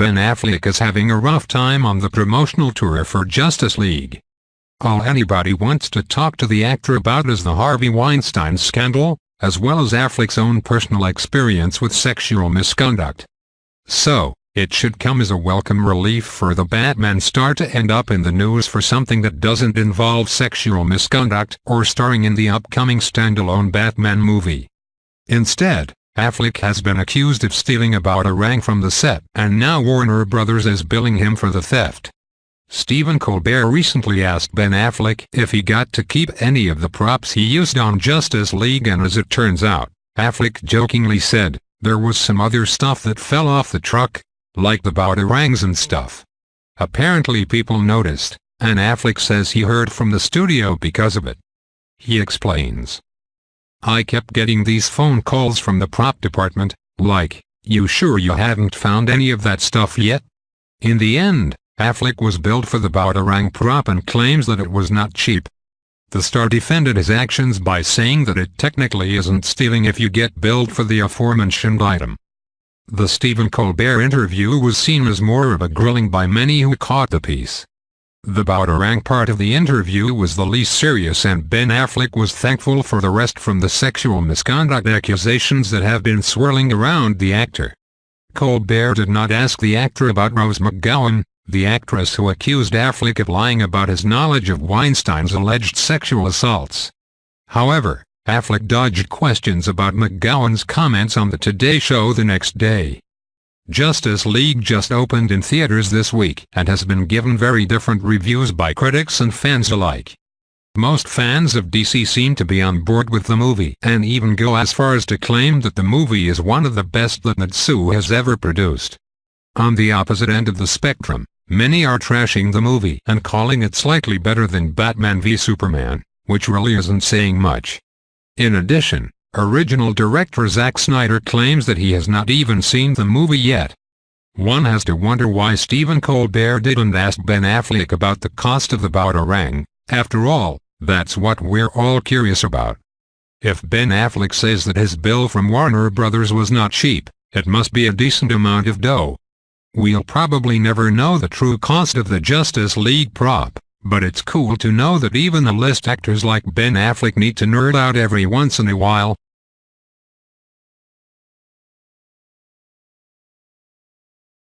Ben Affleck is having a rough time on the promotional tour for Justice League. All anybody wants to talk to the actor about is the Harvey Weinstein scandal, as well as Affleck's own personal experience with sexual misconduct. So, it should come as a welcome relief for the Batman star to end up in the news for something that doesn't involve sexual misconduct or starring in the upcoming standalone Batman movie. Instead, Affleck has been accused of stealing a Batarang from the set, and now Warner Brothers is billing him for the theft. Stephen Colbert recently asked Ben Affleck if he got to keep any of the props he used on Justice League, and as it turns out, Affleck jokingly said, "There was some other stuff that fell off the truck, like the Batarangs and stuff." Apparently people noticed, and Affleck says he heard from the studio because of it. He explains, "I kept getting these phone calls from the prop department, like, 'You sure you haven't found any of that stuff yet?'" In the end, Affleck was billed for the Batarang prop and claims that it was not cheap. The star defended his actions by saying that it technically isn't stealing if you get billed for the aforementioned item. The Stephen Colbert interview was seen as more of a grilling by many who caught the piece. The Batarang part of the interview was the least serious, and Ben Affleck was thankful for the rest from the sexual misconduct accusations that have been swirling around the actor. Colbert did not ask the actor about Rose McGowan, the actress who accused Affleck of lying about his knowledge of Weinstein's alleged sexual assaults. However, Affleck dodged questions about McGowan's comments on the Today Show the next day. Justice League just opened in theaters this week and has been given very different reviews by critics and fans alike. Most fans of DC seem to be on board with the movie and even go as far as to claim that the movie is one of the best that Natsu has ever produced. On the opposite end of the spectrum, many are trashing the movie and calling it slightly better than Batman v Superman, which really isn't saying much. In addition, original director Zack Snyder claims that he has not even seen the movie yet. One has to wonder why Stephen Colbert didn't ask Ben Affleck about the cost of the Batarang. After all, that's what we're all curious about. If Ben Affleck says that his bill from Warner Brothers was not cheap, it must be a decent amount of dough. We'll probably never know the true cost of the Justice League prop, but it's cool to know that even A-list actors like Ben Affleck need to nerd out every once in a while,